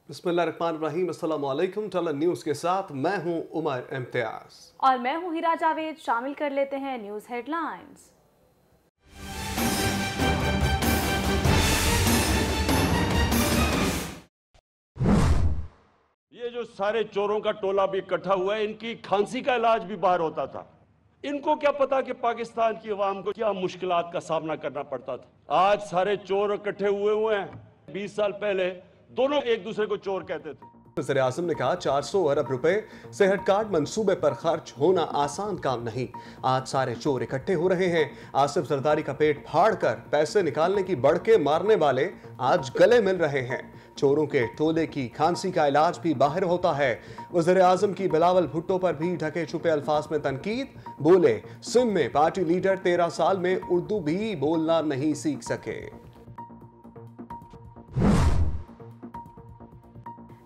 बिस्मिल्लाहिर्रहमानिर्रहीम, अस्सलाम वालेकुम। टलन न्यूज़ के साथ मैं हूं उमर इम्तियाज और मैं हूं हिरा जावेद। शामिल कर लेते हैं न्यूज़ हेडलाइंस। ये जो सारे चोरों का टोला भी इकट्ठा हुआ है, इनकी खांसी का इलाज भी बाहर होता था। इनको क्या पता कि पाकिस्तान की अवाम को क्या मुश्किलात का सामना करना पड़ता था। आज सारे चोर इकट्ठे हुए हैं। 20 साल पहले दोनों एक दूसरे को चोर कहते थे। वज़ीर आज़म ने कहा 400 अरब रुपए सेहत कार्ड मंसूबे पर खर्च होना आसान काम नहीं। आज सारे चोर इकट्ठे हो रहे हैं। आसिफ जरदारी का पेट फाड़ कर पैसे निकालने की बढ़ के मारने वाले आज गले मिल रहे हैं। चोरों के टोले की खांसी का इलाज भी बाहर होता है। वज़ीर आज़म की बिलावल भुट्टो पर भी ढके छुपे अल्फाज में तनकीद। बोले सिंध में पार्टी लीडर 13 साल में उर्दू भी बोलना नहीं सीख सके।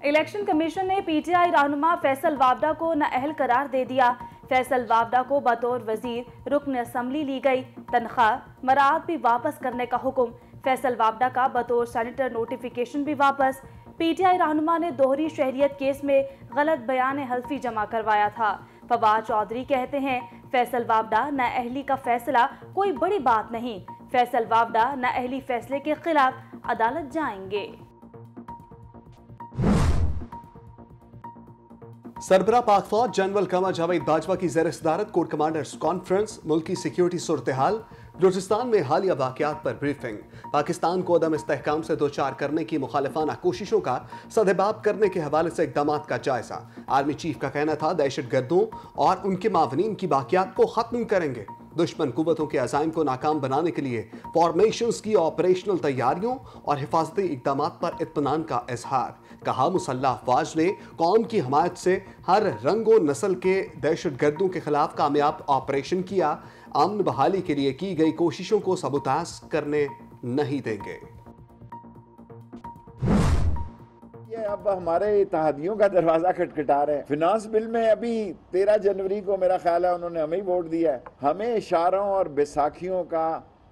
इलेक्शन कमीशन ने पीटीआई रहनुमा फैसल वावडा को नाअहल करार दे दिया। फैसल वावडा को बतौर वजीर रुकन असम्बली ली गई तनख्वाह मराद भी वापस करने का हुक्म। फैसल वावडा का बतौर सेनेटर नोटिफिकेशन भी वापस। पीटीआई रहनुमा ने दोहरी शहरियत केस में गलत बयान हल्फी जमा करवाया था। फवाद चौधरी कहते हैं फैसल वावडा नाअहली का फैसला कोई बड़ी बात नहीं। फैसल वावडा नाअहली फैसले के खिलाफ अदालत जाएंगे। सरबरा पाक फौज जनरल कमर जावेद बाजवा की ज़ेर सदारत कोर कमांडर्स कॉन्फ्रेंस, मुल्की सिक्योरिटी सूरत हाल, बलूचिस्तान में हालिया वाक़यात पर ब्रीफिंग, पाकिस्तान को अदम इस्तेहकाम से दो चार करने की मुखालिफाना कोशिशों का सदेबाब करने के हवाले से इक़दाम का जायजा। आर्मी चीफ का कहना था दहशत गर्दों और उनके मावनीन की वाक़यात को ख़त्म करेंगे। दुश्मन कुव्वतों के अज़ाइम को नाकाम बनाने के लिए फॉर्मेशंस की ऑपरेशनल तैयारियों और हिफाजती इक़दाम पर इत्मीनान का इजहार। कहा मुसल्लह अफवाज ने कौम की हमायत से हर रंग व नस्ल के दहशत गर्दों के खिलाफ कामयाब ऑपरेशन किया। अमन बहाली के लिए की गई कोशिशों को सबूताज करने नहीं देंगे। अब हमारे इत्तेहादियों का दरवाजा खटखटा रहे हैं। फिनांस बिल में अभी 13 जनवरी को मेरा ख्याल है उन्होंने हमें ही वोट दिया है। हमें इशारों और बैसाखियों का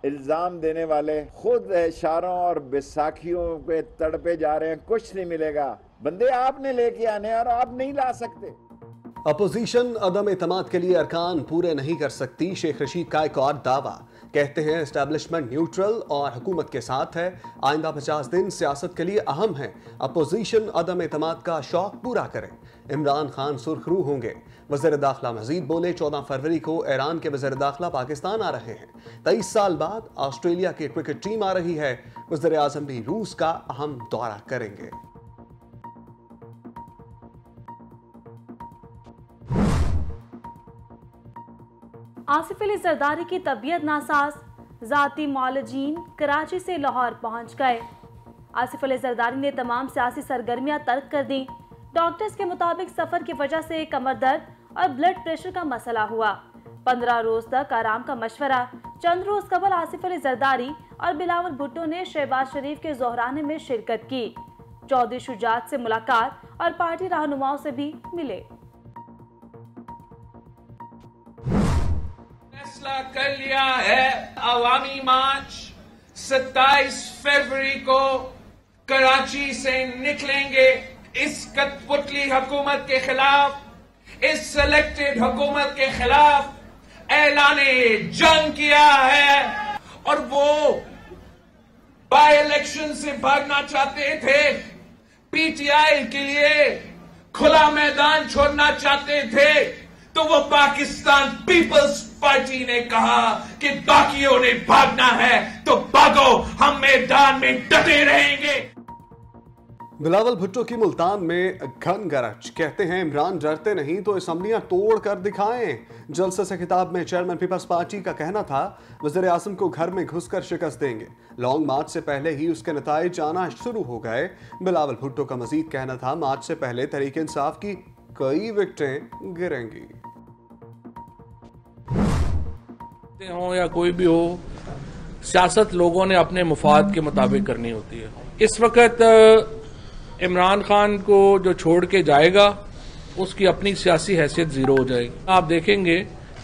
इल्जाम देने वाले खुद इशारों और बैसाखियों पे तड़पे जा रहे हैं। कुछ नहीं मिलेगा। बंदे आपने लेके आने और आप नहीं ला सकते। अपोजिशन अदम एतमाद के लिए अरकान पूरे नहीं कर सकती, शेख रशीद का एक और दावा। कहते हैं एस्टैब्लिशमेंट न्यूट्रल और हुकूमत के साथ है। आइंदा 50 दिन सियासत के लिए अहम है। अपोजिशन अदम एतमाद का शौक पूरा करे। इमरान खान सुर्खरू होंगे। वज़ीर दाखिला मजीद बोले 14 फरवरी को ईरान के वज़ीर दाखिला पाकिस्तान आ रहे हैं। 23 साल बाद ऑस्ट्रेलिया की क्रिकेट टीम आ रही है। वज़ीर आज़म भी रूस का अहम दौरा करेंगे। आसिफ अली जरदारी की तबीयत नासाज, ज़ाती मौलजीन कराची से लाहौर पहुंच गए। आसिफ अली जरदारी ने तमाम सियासी सरगर्मियां तर्क कर दी। डॉक्टर्स के मुताबिक सफ़र की वजह से कमर दर्द और ब्लड प्रेशर का मसला हुआ। 15 रोज तक आराम का मशवरा। चंद रोज कबल आसिफ अली जरदारी और बिलावल भुट्टो ने शहबाज शरीफ के जोहराने में शिरकत की। चौधरी शुजात से मुलाकात और पार्टी रहनुमाओं से भी मिले। फैसला कर लिया है अवामी मार्च 27 फरवरी को कराची से निकलेंगे। इस कठपुतली हुकूमत के खिलाफ, इस सिलेक्टेड हुकूमत के खिलाफ ऐलाने जंग किया है। और वो बाय इलेक्शन से भागना चाहते थे, पीटीआई के लिए खुला मैदान छोड़ना चाहते थे, तो वो पाकिस्तान पीपल्स पार्टी ने कहा कि बाकियों ने भागना है तो भागो, हम मैदान में डटे रहेंगे। बिलावल भुट्टो की मुल्तान में घन गरज। कहते हैं इमरान डरते नहीं तो असम्बलियां तोड़ कर दिखाएं। जलसे से खिताब में चेयरमैन पीपल्स पार्टी का कहना था वज़ीर आज़म को घर में घुसकर शिकस्त देंगे। लॉन्ग मार्च से पहले ही उसके नताइज आना शुरू हो गए। बिलावल भुट्टो का मजीद कहना था मार्च से पहले तहरीक इंसाफ की कई विकेटें गिरेंगी। हो या कोई भी हो, सियासत लोगों ने अपने मुफाद के मुताबिक करनी होती है। इस वक्त इमरान खान को जो छोड़ के जाएगा उसकी अपनी सियासी हैसियत जीरो हो जाएगी। आप देखेंगे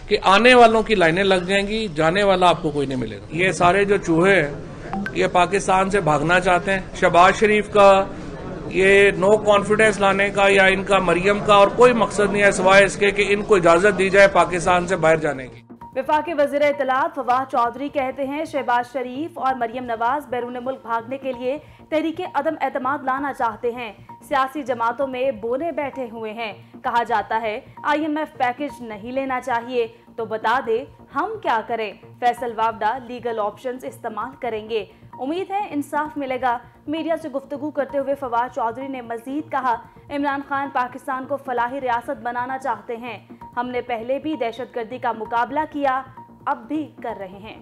कि आने वालों की लाइनें लग जाएंगी, जाने वाला आपको कोई नहीं मिलेगा। ये सारे जो चूहे हैं ये पाकिस्तान से भागना चाहते हैं। शहबाज शरीफ का ये नो कॉन्फिडेंस लाने का या इनका मरियम का और कोई मकसद नहीं है सिवाय इसके कि इनको इजाजत दी जाए पाकिस्तान से बाहर जाने की। वफाकी वज़ीर इत्तलात फवाद चौधरी कहते हैं शहबाज शरीफ और मरियम नवाज बैरून मुल्क भागने के लिए तहरीके अदम एतमाद लाना चाहते हैं। सियासी जमातों में बोले बैठे हुए हैं। कहा जाता है IMF पैकेज नहीं लेना चाहिए, तो बता दे हम क्या करें। फैसल वावडा लीगल ऑप्शंस इस्तेमाल करेंगे, उम्मीद है इंसाफ मिलेगा। मीडिया से गुफ्तगू करते हुए फवाद चौधरी ने मजीद कहा, इमरान खान पाकिस्तान को फलाही रियासत बनाना चाहते हैं। हमने पहले भी दहशतगर्दी का मुकाबला किया, अब भी कर रहे हैं।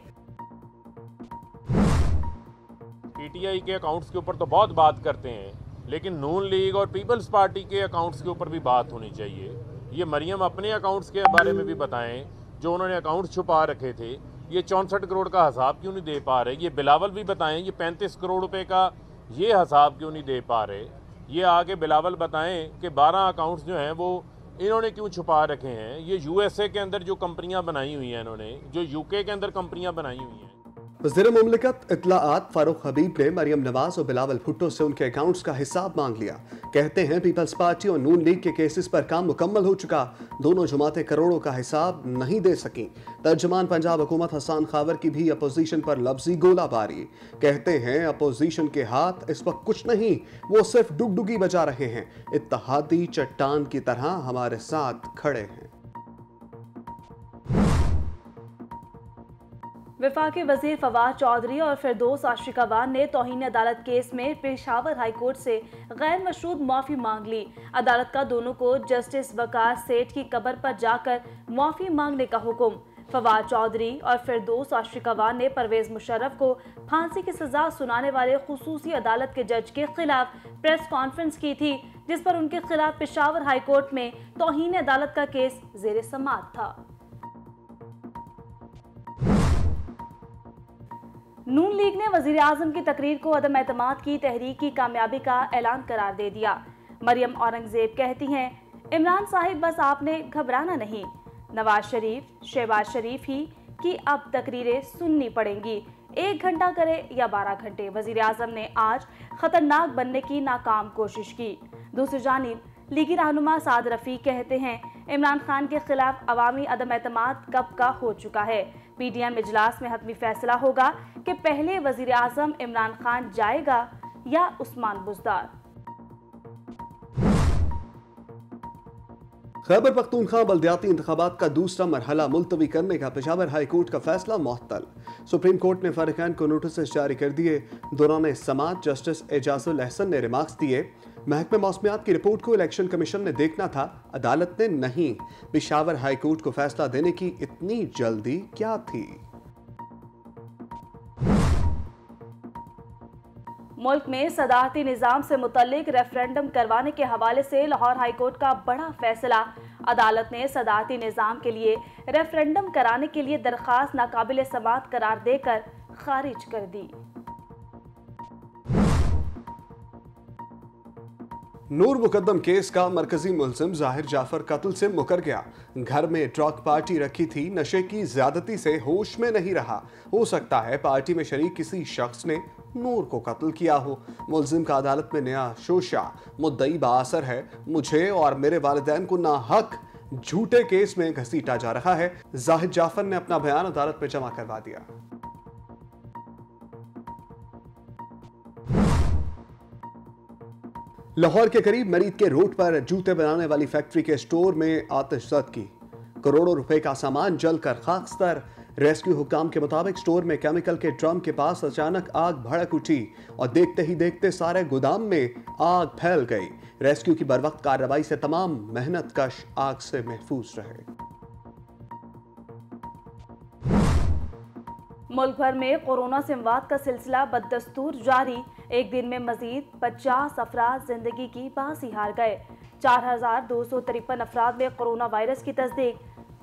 PTI के अकाउंट्स के ऊपर तो बहुत बात करते हैं, लेकिन नून लीग और पीपल्स पार्टी के अकाउंट्स के ऊपर भी बात होनी चाहिए। ये मरियम अपने अकाउंट्स के बारे में भी बताएं, जो उन्होंने अकाउंट्स छुपा रखे थे। ये 64 करोड़ का हिसाब क्यों नहीं दे पा रहे। ये बिलावल भी बताएं, ये 35 करोड़ रुपए का ये हिसाब क्यों नहीं दे पा रहे। ये आगे बिलावल बताएं कि 12 अकाउंट्स जो हैं वो इन्होंने क्यों छुपा रखे हैं। ये USA के अंदर जो कंपनियां बनाई हुई हैं, इन्होंने जो UK के अंदर कंपनियां बनाई हुई हैं। वज़ीर मुमलिकत इत्तलाआत फारूक हबीब ने मरियम नवाज और बिलावल भुट्टो से उनके अकाउंट्स का हिसाब मांग लिया। कहते हैं पीपल्स पार्टी और नून लीग के केसेस पर काम मुकम्मल हो चुका, दोनों जमातें करोड़ों का हिसाब नहीं दे सकी। तर्जुमान पंजाब हुकूमत हसन खावर की भी अपोजिशन पर लफ्जी गोलाबारी। कहते हैं अपोजिशन के हाथ इस वक्त कुछ नहीं, वो सिर्फ डुगडुगी बजा रहे हैं। इत्तेहादी चट्टान की तरह हमारे साथ खड़े हैं। वफाकी वजीर फवाद चौधरी और फिरदौस आशिकावान ने तौहीन अदालत केस में पेशावर हाई कोर्ट से गैर मशरूत माफ़ी मांग ली। अदालत का दोनों को जस्टिस वकार सेठ की कब्र पर जाकर माफ़ी मांगने का हुक्म। फवाद चौधरी और फिरदौस आशिकावान ने परवेज मुशर्रफ को फांसी की सजा सुनाने वाले खुसूसी अदालत के जज के खिलाफ प्रेस कॉन्फ्रेंस की थी, जिस पर उनके खिलाफ पेशावर हाई कोर्ट में तौहीन अदालत का केस जेर समाअत था। नून लीग ने वजीर आजम की तकरीर को अदम एतमाद की तहरीक की कामयाबी का ऐलान करार दे दिया। मरियम औरंगजेब कहती हैं, इमरान साहिब बस आपने घबराना नहीं, नवाज शरीफ, शहबाज शरीफ ही की अब तकरीरें सुननी पड़ेंगी, 1 घंटा करे या 12 घंटे। वजीर आजम ने आज खतरनाक बनने की नाकाम कोशिश की। दूसरी जानिब लीगी रहनुमा साद रफीक कहते हैं, इमरान खान के खिलाफ अवामी अदम एतमाद कब का हो चुका है। PDM इजलास में हतमी फैसला होगा कि पहले वजीर आजम इमरान खान जाएगा या उस्मान बुज़दार। खैबर पख्तूनख्वा बल्दियाती इंतखाबात का दूसरा मरहला मुलतवी करने का पेशावर हाई कोर्ट का फैसला मुअत्तल। सुप्रीम कोर्ट ने फरीकैन को नोटिस जारी कर दिए। दौरान समाअत जस्टिस एजाजुल अहसन ने रिमार्क्स दिए, महकमे मौसमियात की रिपोर्ट को इलेक्शन कमीशन ने देखना था, अदालत ने नहीं। पेशावर हाई कोर्ट को फैसला देने की इतनी जल्दी क्या थी। मुल्क में सदारती निज़ाम से मुतल्लिक रेफरेंडम करवाने के हवाले से लाहौर हाई कोर्ट का बड़ा फैसला। अदालत ने सदारती निज़ाम के लिए रेफरेंडम कराने के लिए दरख्वास्त नाकाबिल समाअत करार देकर खारिज कर दी। नूर मुकद्दम केस का मरकजी मुलजिम जाहिर जाफर कत्ल से मुकर गया। घर में ड्रग पार्टी रखी थी, नशे की ज्यादती से होश में नहीं रहा। हो सकता है पार्टी में शरीक किसी शख्स ने नूर को कत्ल किया हो। मुलजिम का अदालत में नया शोशा, मुद्दई बाअसर है, मुझे और मेरे वालिदैन को नाहक झूठे केस में घसीटा जा रहा है। जाहिर जाफर ने अपना बयान अदालत में जमा करवा दिया। लाहौर के करीब मरीद के रोड पर जूते बनाने वाली फैक्ट्री के स्टोर में आतिशज़द करोड़ों रुपए का सामान जलकर खाकस्तर। रेस्क्यू हुकाम के मुताबिक स्टोर में केमिकल के ड्रम के पास अचानक आग भड़क उठी और देखते ही देखते सारे गोदाम में आग फैल गई। रेस्क्यू की बरवक्त कार्रवाई से तमाम मेहनत कश आग से महफूज रहे। मुल्क भर में कोरोना से अमवात का सिलसिला बदस्तूर जारी। एक दिन में मजीद 50 अफराद जिंदगी की बाजी हार गए। 4253 अफराद में कोरोना वायरस की तस्दीक।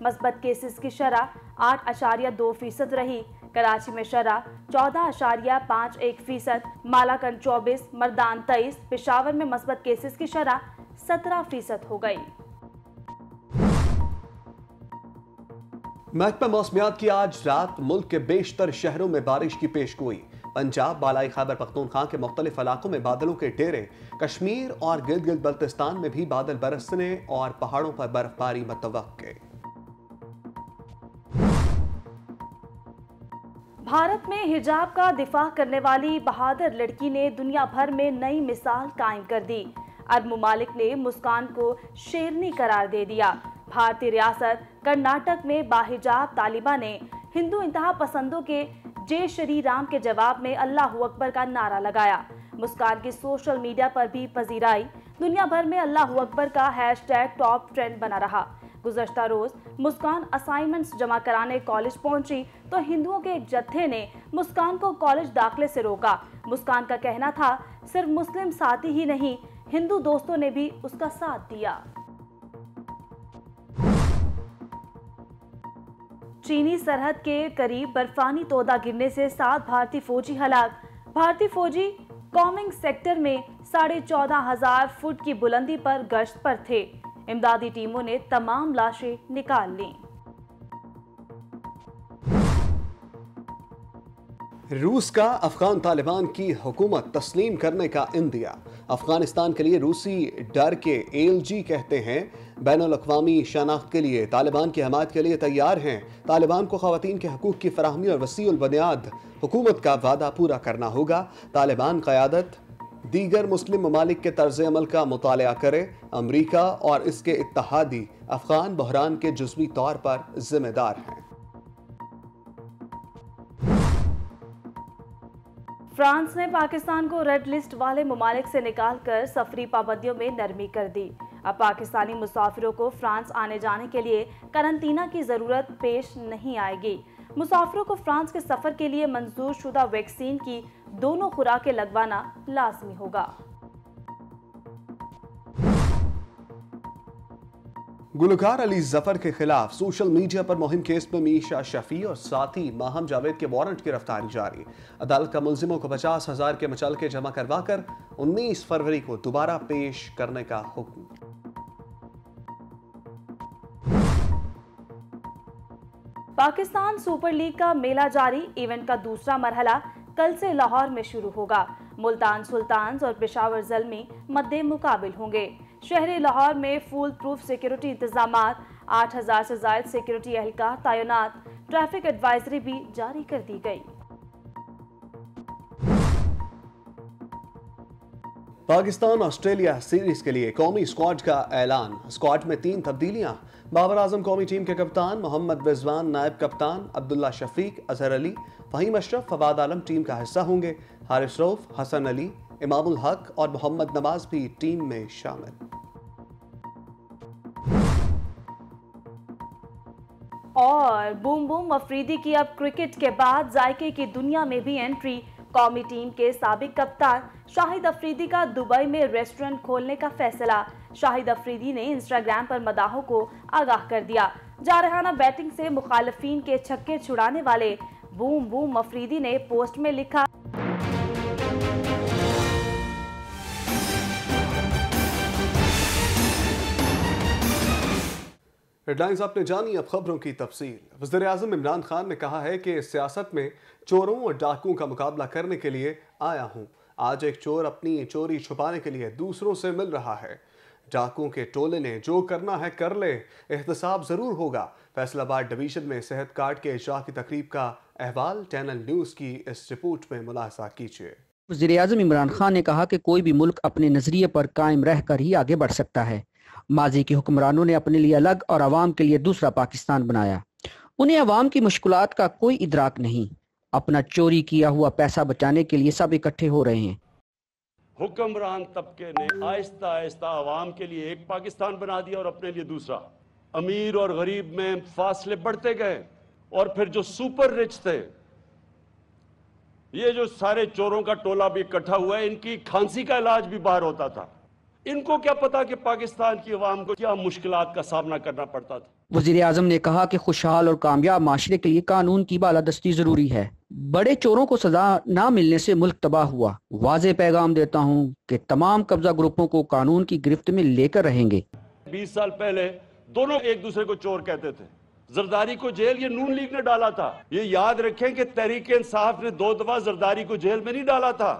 मस्बत केसेस की शरह 8.2% रही। कराची में शरह 14.51%, मालाकंड 24, मर्दान 23, पेशावर में मस्बत केसेस की शरह 17% हो गई। महकमा मौसमियात की आज रात मुल्क के बेशतर शहरों में बारिश की पेशगोई। पंजाब, बालाई खैबर पख्तूनख्वा के मुख्तलिफ इलाकों में बादलों के डेरे। कश्मीर और गिलगित बल्तिस्तान में भी बादल बरसने और पहाड़ों पर बर्फबारी मुतवक्के। भारत में हिजाब का दिफा करने वाली बहादुर लड़की ने दुनिया भर में नई मिसाल कायम कर दी। अरब मुमालिक ने मुस्कान को शेरनी करार दे दिया। भारतीय रियासत कर्नाटक में बाहिजाब तालिबा ने हिंदू इंतहा पसंदों के जय श्री राम के जवाब में अल्लाह अकबर का नारा लगाया। मुस्कान की सोशल मीडिया पर भी पजीराई। दुनिया भर में अल्लाह अकबर का हैशटैग टॉप ट्रेंड बना रहा। गुज़श्ता रोज मुस्कान असाइनमेंट्स जमा कराने कॉलेज पहुंची तो हिंदुओं के एक जत्थे ने मुस्कान को कॉलेज दाखिले से रोका। मुस्कान का कहना था, सिर्फ मुस्लिम साथी ही नहीं, हिंदू दोस्तों ने भी उसका साथ दिया। चीनी सरहद के करीब बर्फानी तोदा गिरने से 7 भारतीय फौजी हलाक। भारतीय फौजी कॉमिंग सेक्टर में 14,500 फुट की बुलंदी पर गश्त पर थे। इमदादी टीमों ने तमाम लाशें निकाल लीं। रूस का अफगान तालिबान की हुकूमत तस्लीम करने का इंदिया। अफगानिस्तान के लिए रूसी डर के एलजी कहते हैं बैनुल अक़वामी शनाख्त के लिए तालिबान की हमायत के लिए तैयार हैं। तालिबान को ख़वातीन के हकूक़ की फराहमी और वसीउल बुनियाद हुकूमत का वादा पूरा करना होगा। तालिबान क़यादत दीगर मुस्लिम ममालिक के तर्ज अमल का मुतालिया करे। अमरीका और इसके इत्तहादी अफगान बहरान के जुज़वी तौर पर जिम्मेदार हैं। फ्रांस ने पाकिस्तान को रेड लिस्ट वाले ममालिक से निकालकर सफरी पाबंदियों में नरमी कर दी। अब पाकिस्तानी मुसाफिरों को फ्रांस आने जाने के लिए करंतना की जरूरत पेश नहीं आएगी। मुसाफिरों को फ्रांस के सफर के लिए मंजूर शुदा वैक्सीन की दोनों खुराकें लगवाना लाजमी होगा। गुलकार अली जफर के खिलाफ सोशल मीडिया पर मुहिम केस में मीशा शफी और साथी माहम जावेद के वारंट की गिरफ्तारी जारी। अदालत का मुलजिमों को 50,000 के मुचलके जमा करवाकर 19 फरवरी को दोबारा पेश करने का हुक्म। पाकिस्तान सुपर लीग का मेला जारी। इवेंट का दूसरा मरहला कल से लाहौर में शुरू होगा। मुल्तान सुल्तान्स और पेशावर ज़ल्मी मद्दे मुकाबिल होंगे। शहरी लाहौर में फुल प्रूफ सिक्योरिटी इंतजामात, 8,000 से ज़ायद सिक्योरिटी एहलकार तैनात। ट्रैफिक एडवाइजरी भी जारी कर दी गई। पाकिस्तान ऑस्ट्रेलिया सीरीज के लिए कौमी स्क्वाड का ऐलान। स्क्वाड में 3 तब्दीलियां। बाबर आजम कौमी टीम के कप्तान, मोहम्मद रिजवान नायब कप्तान, अब्दुल्ला शफीक, अजहर अली, फहीम अशरफ, फवाद आलम टीम का हिस्सा होंगे। हारिस रऊफ, हसन अली, इमामुल हक और मोहम्मद नवाज भी टीम में शामिल। और बूम बूम अफरीदी की अब क्रिकेट के बाद जायके की दुनिया में भी एंट्री। कौमी टीम के साबिक कप्तान शाहिद अफरीदी का दुबई में रेस्टोरेंट खोलने का फैसला। शाहिद अफरीदी ने इंस्टाग्राम पर मदाहों को आगाह कर दिया। जारहाना बैटिंग से मुखालिफिन के छक्के छुड़ाने वाले बूम बूम अफरीदी ने पोस्ट में लिखा, हेडलाइंस आपने जानी, अब खबरों की तफसील। वज़ीर-ए-आज़म इमरान खान ने कहा है कि सियासत में चोरों और डाकुओं का मुकाबला करने के लिए आया हूं। आज एक चोर अपनी चोरी छुपाने के लिए दूसरों से मिल रहा है। डाकुओं के टोले ने जो करना है कर ले, एहतसाब जरूर होगा। फैसलाबाद डिवीजन में सेहत कार्ड के इजरा की तकरीब का अहवाल चैनल न्यूज़ की इस रिपोर्ट में मुलाहिजा कीजिए। वज़ीर-ए-आज़म इमरान खान ने कहा कि कोई भी मुल्क अपने नजरिए पर कायम रहकर ही आगे बढ़ सकता है। माजी के हुक्मरानों ने अपने लिए अलग और अवाम के लिए दूसरा पाकिस्तान बनाया। उन्हें अवाम की मुश्किलात का कोई इदराक नहीं। अपना चोरी किया हुआ पैसा बचाने के लिए सब इकट्ठे हो रहे हैं। हुक्मरान तबके ने आहिस्ता आहिस्ता अवाम के लिए एक पाकिस्तान बना दिया और अपने लिए दूसरा। अमीर और गरीब में फासले बढ़ते गए और फिर जो सुपर रिच थे, ये जो सारे चोरों का टोला भी इकट्ठा हुआ है, इनकी खांसी का इलाज भी बाहर होता था। इनको क्या पता कि पाकिस्तान की अवाम को क्या मुश्किलात का सामना करना पड़ता था। वज़ीर आज़म ने कहा कि खुशहाल और कामयाब माशरे के लिए कानून की बालादस्ती जरूरी है। बड़े चोरों को सजा न मिलने से मुल्क तबाह हुआ। वाज़े पैगाम देता हूँ कि तमाम कब्जा ग्रुपों को कानून की गिरफ्त में लेकर रहेंगे। 20 साल पहले दोनों एक दूसरे को चोर कहते थे, जरदारी को जेल ये नून लीग ने डाला था। ये याद रखें कि तहरीक इंसाफ ने 2 दफा जरदारी को जेल में नहीं डाला था।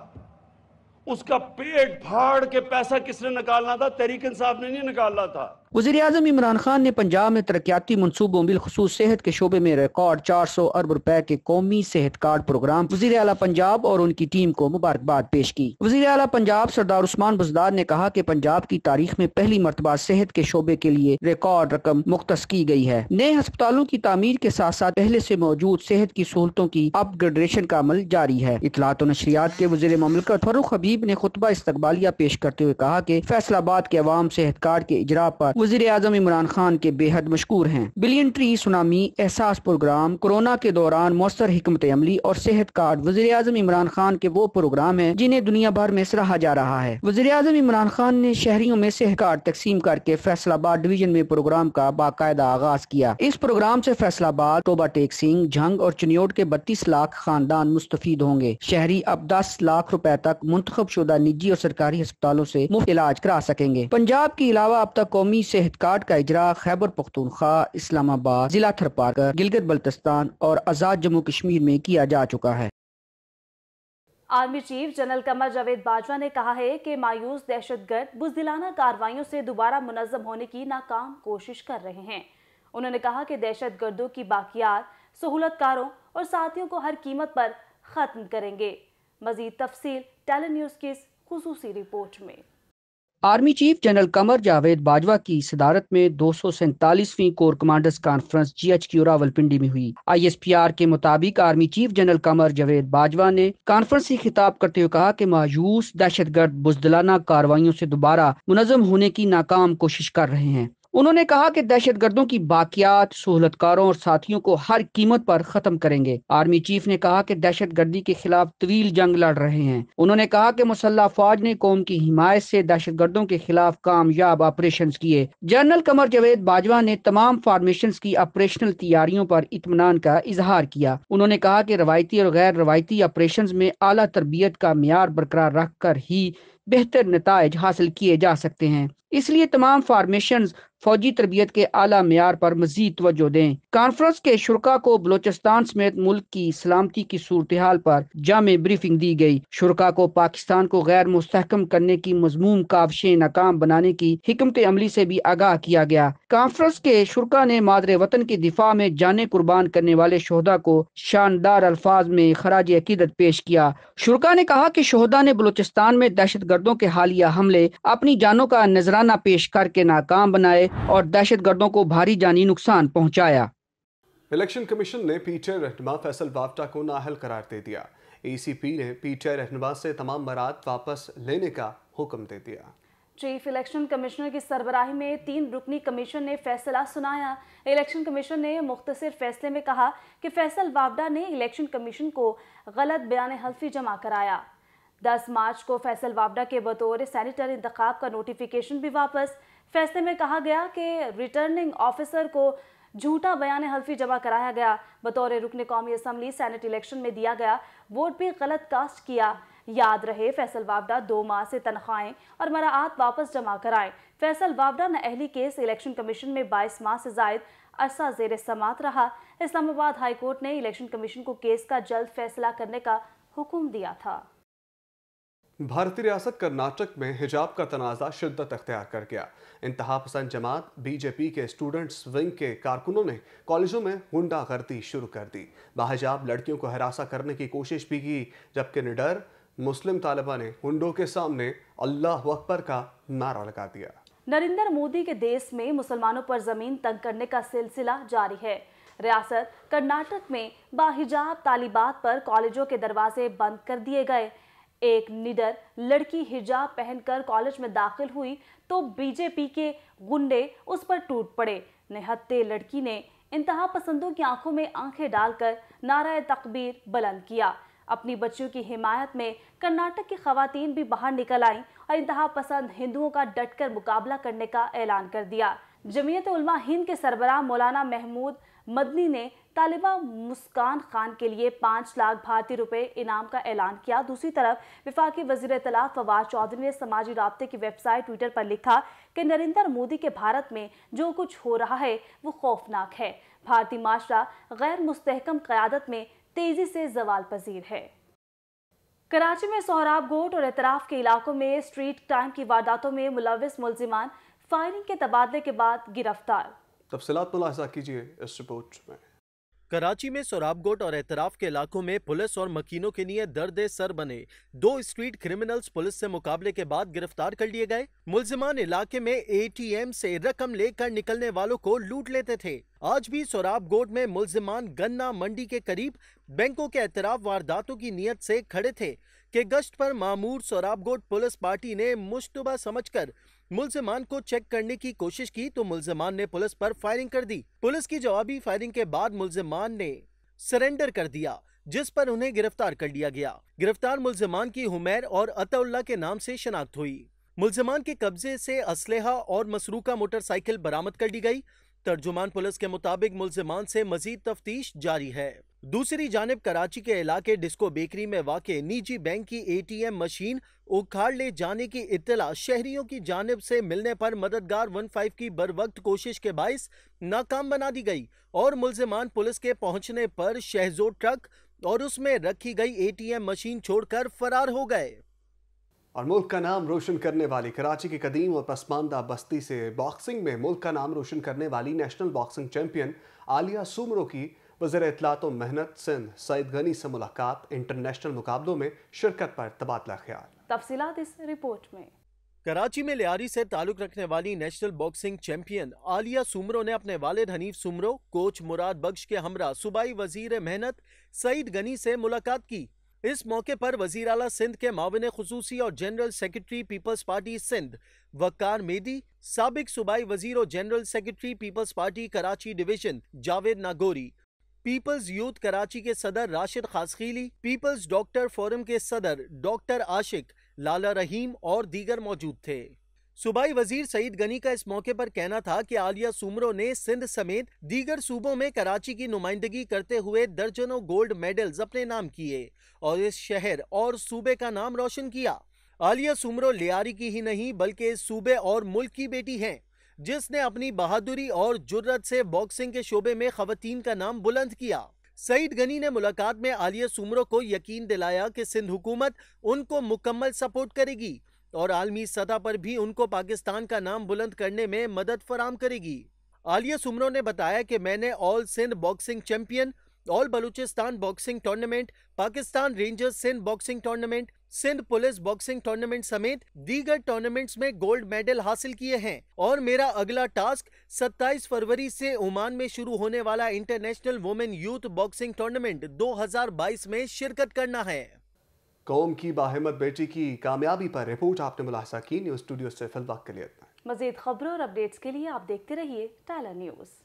उसका पेट फाड़ के पैसा किसने निकालना था? तहरीक इंसाफ ने नहीं निकालना था। वज़ीर-ए-आज़म इमरान खान ने पंजाब में तरक्याती मनसूबों बिलखुसूस सेहत के शोबे में रिकॉर्ड 400 अरब रुपए के कौमी सेहत कार्ड प्रोग्राम वज़ीर आला पंजाब और उनकी टीम को मुबारकबाद पेश की। वज़ीर आला पंजाब सरदार उस्मान बुज़दार ने कहा कि पंजाब की तारीख में पहली मरतबा सेहत के शोबे के लिए रिकॉर्ड रकम मुख्तस की गई है। नए अस्पतालों की तामीर के साथ साथ पहले से मौजूद सेहत की सहूलतों की अपग्रेडेशन का अमल जारी है। इत्तलात और नशरियात के वज़ीर ममलकत फर्रुख हबीब ने खुतबा इस्तकबालिया पेश करते हुए कहा कि फैसलाबाद के अवाम सेहत कार्ड के इजरा पर वज़ीर आज़म इमरान खान के बेहद मशकूर हैं। बिलियन ट्री सुनामी एहसास प्रोग्राम, कोरोना के दौरान मौसर हिकमत अमली और सेहत कार्ड वज़ीर आज़म इमरान खान के वो प्रोग्राम हैं जिन्हें दुनिया भर में सराहा जा रहा है। वज़ीर आज़म इमरान खान ने शहरियों में सेहत कार्ड तकसीम करके फैसलाबाद डिवीजन में प्रोग्राम का बाकायदा आगाज किया। इस प्रोग्राम से फैसलाबाद, टोबा टेक सिंह, झंग और चिन्योट के 32 लाख खानदान मुस्तफीद होंगे। शहरी अब 10 लाख रुपए तक मुंतखब शुदा निजी और सरकारी अस्पतालों से मुफ्त इलाज करा सकेंगे। पंजाब के अलावा अब तक कौमी सेहत कार्ड का इजरा खैबर पख्तूनख्वा, इस्लामाबाद, जिला थरपारकर, गिलगित बल्तिस्तान और आजाद जम्मू कश्मीर में किया जा चुका है। Army chief general Qamar Javed Bajwa ने कहा है कि मायूस दहशतगर्द बुज़दिलाना कार्रवाइयों से दोबारा मुनज़्ज़म होने की नाकाम कोशिश कर रहे हैं। उन्होंने कहा कि दहशतगर्दों की बाकियात सहूलतकारों और साथियों को हर कीमत पर खत्म करेंगे। मजीद तफसील टेली न्यूज़ की इस खुसूसी रिपोर्ट में। Army chief general Qamar Javed Bajwa की सदारत में 247वीं corps commanders conference GHQ Rawalpindi में हुई। ISPR के मुताबिक army chief general Qamar Javed Bajwa ने कॉन्फ्रेंस से खिताब करते हुए कहा कि मायूस दहशतगर्द बुज़दिलाना कार्रवाइयों से दोबारा मुनज़्ज़म होने की नाकाम कोशिश कर रहे हैं। उन्होंने कहा कि दहशतगर्दों की बाकियात सहूलतकारों और साथियों को हर कीमत पर खत्म करेंगे। आर्मी चीफ ने कहा कि दहशतगर्दी के खिलाफ तवील जंग लड़ रहे हैं। उन्होंने कहा कि मुसल्लह फौज ने कौम की हिमायत से दहशतगर्दों के खिलाफ कामयाब ऑपरेशन किए। जनरल कमर जावेद बाजवा ने तमाम फॉर्मेशन की ऑपरेशनल तैयारियों पर इत्मीनान का इजहार किया। उन्होंने कहा कि रवायती और गैर रवायती ऑपरेशन में आला तरबियत का मियार बरकरार रख कर ही बेहतर नताइज हासिल किए जा सकते हैं, इसलिए तमाम फॉर्मेशन फौजी तरबियत के आला मियार पर मजीद तवज्जो दें। कॉन्फ्रेंस के शुरका को बलोचिस्तान समेत मुल्क की सलामती की सूरत हाल पर जामे ब्रीफिंग दी गई। शुरका को पाकिस्तान को गैर मुस्तहकम करने की मजमूम काविशें नाकाम बनाने की हिकमत अमली से भी आगाह किया गया। कॉन्फ्रेंस के शुरका ने मादरे वतन के दिफा में जाने कुर्बान करने वाले शोहदा को शानदार अल्फाज में खराज अकीदत पेश किया। शुरका ने कहा कि शोहदा ने बलोचिस्तान में दहशतगर्दों के हालिया हमले अपनी जानों का नजराना पेश करके नाकाम बनाए और दहशतगर्दों को भारी जानी नुकसान पहुंचाया। इलेक्शन कमीशन ने पीटीआई रहनुमा फैसल वाफ्टा को नाअहल करार दे दिया। ACP ने पीटीआई रहनुमा से तमाम बरात वापस लेने का हुक्म दे दिया। चीफ इलेक्शन कमिश्नर की सरबराही में 3 रुकनी कमीशन ने फैसला सुनाया। इलेक्शन कमीशन ने मुख्तसर फैसले में कहा कि फैसल वाफ्टा ने इलेक्शन कमीशन को गलत बयान हल्फी जमा कराया। 10 मार्च को फैसल वाफ्टा के बतौर सैनिटर इंतखाब का नोटिफिकेशन भी वापस। फैसले में कहा गया कि रिटर्निंग ऑफिसर को झूठा बयान हल्फी जमा कराया गया। बतौर रुकन कौमी असम्बली सेनेट इलेक्शन में दिया गया वोट भी गलत कास्ट किया। याद रहे फैसल वाफ्टा 2 माह से तनख्वाहें और मराआत वापस जमा कराएं। फैसल वाफ्टा नाअहली केस इलेक्शन कमीशन में 22 माह से जायद अरसा जेर समात रहा। इस्लामाबाद हाई कोर्ट ने इलेक्शन कमीशन को केस का जल्द फैसला करने का हुक्म दिया था। भारतीय रियासत कर्नाटक में हिजाब का तनाज़ा शिद्दत अख्तियार कर गया। इंतहा पसंद जमात BJP के स्टूडेंट्स विंग के कारकुनों ने कॉलेजों में गुंडागर्दी शुरू कर दी। बाहिजाब लड़कियों को हरासा करने की कोशिश भी की, जबकि निडर मुस्लिम तालिबा ने गुंडों के सामने अल्लाह अकबर का नारा लगा दिया। नरेंद्र मोदी के देश में मुसलमानों पर जमीन तंग करने का सिलसिला जारी है। रियासत कर्नाटक में बाहिजाब तालिबात पर कॉलेजों के दरवाजे बंद कर दिए गए। एक निडर लड़की हिजाब पहनकर कॉलेज में दाखिल हुई तो BJP के गुंडे उस पर टूट पड़े। निहत्ते लड़की ने इंतहा पसंदों की आंखों में आंखें डालकर नारा तकबीर बुलंद किया। अपनी बच्चियों की हिमायत में कर्नाटक की खवातीन भी बाहर निकल आईं और इंतहा पसंद हिंदुओं का डटकर मुकाबला करने का ऐलान कर दिया। जमीयत उलमा हिंद के सरबराह मौलाना महमूद मदनी ने तालिबा मुस्कान खान के लिए 5 लाख भारतीय रुपए इनाम का ऐलान किया। दूसरी तरफ विफाकी वजीर इत्तलात फवाद चौधरी ने समाजी राब्ते की वेबसाइट ट्विटर पर लिखा कि नरेंद्र मोदी के भारत में जो कुछ हो रहा है वो खौफनाक है। भारतीय माशरा गैर मुस्तहकम क़यादत में तेजी से ज़वाल पजीर है। कराची में सोहराब गोट और एतराफ़ के इलाकों में स्ट्रीट क्राइम की वारदातों में मुलविस मुल्जिमान फायरिंग के तबादले के बाद गिरफ्तार। तफसीलात मुलाहिज़ा कीजिए इस रिपोर्ट में। कराची में सोराबगोट और एतराफ के इलाकों में पुलिस और मकीनों के लिए दर्द सर बने 2 स्ट्रीट क्रिमिनल्स पुलिस से मुकाबले के बाद गिरफ्तार कर लिए गए। मुल्जिमान इलाके में ATM से रकम लेकर निकलने वालों को लूट लेते थे। आज भी सोराबगोट में मुल्जिमान गन्ना मंडी के करीब बैंकों के एतराफ वारदातों की नीयत से खड़े थे कि गश्त पर मामूर सोराबगोट पुलिस पार्टी ने मुश्तबा समझकर मुल्जिमान को चेक करने की कोशिश की तो मुल्जिमान ने पुलिस पर फायरिंग कर दी। पुलिस की जवाबी फायरिंग के बाद मुल्जिमान ने सरेंडर कर दिया, जिस पर उन्हें गिरफ्तार कर लिया गया। गिरफ्तार मुल्जिमान की हुमैर और अताउल्लाह के नाम से शनाख्त हुई। मुल्जिमान के कब्जे से असलहा और मसरूका मोटरसाइकिल बरामद कर ली गई। तर्जुमान पुलिस के मुताबिक मुल्जिमान से मजीद तफ्तीश जारी है। दूसरी जानिब कराची के इलाके डिस्को बेकरी में वाक़े निजी बैंक की ATM मशीन उखाड़ ले जाने की इत्तला शहरियों की जानिब से मिलने पर मददगार 15 की बरवक्त कोशिश के बाइस नाकाम बना दी गई और मुल्जिमान पुलिस के पहुंचने पर शहजोर ट्रक और उसमें रखी गई ATM मशीन छोड़कर फरार हो गए। और मुल्क का नाम रोशन करने वाली कराची की कदीम और पसमानदा बस्ती से बॉक्सिंग में मुल्क का नाम रोशन करने वाली national boxing champion Alia Soomro की वज़ीर इत्तलात और मेहनत सिंध सईद गनी से मुलाकात, इंटरनेशनल मुकाबलों में शिरकत पर तबादला ख्याल। तफसीलात इस रिपोर्ट में। कराची में लियारी से ताल्लुक रखने वाली national boxing champion Alia Soomro ने अपने वालिद हनीफ सुमरो, कोच मुराद बख्श के हमरा सूबाई वजीर मेहनत सईद गनी से मुलाकात की। इस मौके पर वजीर आला सिंध के माविन खुसूसी और जनरल सेक्रेटरी पीपल्स पार्टी सिंध वकार मेदी, साबिक सूबाई वजीर और general secretary Peoples Party Karachi division Javed Nagori, Peoples youth Karachi के सदर राशिद खासखीली, पीपल्स डॉक्टर फोरम के सदर डॉक्टर आशिक, लाला रहीम और दीगर मौजूद थे। सूबाई वजीर सईद गनी का इस मौके पर कहना था कि आलिया सुमरो ने सिंध समेत दीगर सूबों में कराची की नुमाइंदगी करते हुए दर्जनों गोल्ड मेडल्स अपने नाम किए और इस शहर और सूबे का नाम रोशन किया। आलिया सुमरो लियारी की ही नहीं बल्कि इस सूबे और मुल्क की बेटी हैं, जिसने अपनी बहादुरी और जुर्रत से बॉक्सिंग के शोबे में खवातीन का नाम बुलंद किया। सईद गनी ने मुलाकात में आलिया सुमरो को यकीन दिलाया कि सिंध हुकूमत उनको मुकम्मल सपोर्ट करेगी और आलमी सतह पर भी उनको पाकिस्तान का नाम बुलंद करने में मदद फराम करेगी। आलिया सुमरो ने बताया कि मैंने all Sindh boxing champion, all Balochistan boxing tournament, Pakistan Rangers Sindh boxing tournament, Sindh police boxing tournament समेत दीगर टूर्नामेंट्स में गोल्ड मेडल हासिल किए हैं और मेरा अगला टास्क 27 फरवरी से ओमान में शुरू होने वाला international women youth boxing tournament 2022 में शिरकत करना है। कौम की बाहिम्मत बेटी की कामयाबी पर रिपोर्ट आपने मुलाहिज़ा की। न्यूज़ स्टूडियो से फिलहाल के लिए इतना। मज़ीद खबरों और अपडेट्स के लिए आप देखते रहिए टाइलर न्यूज़।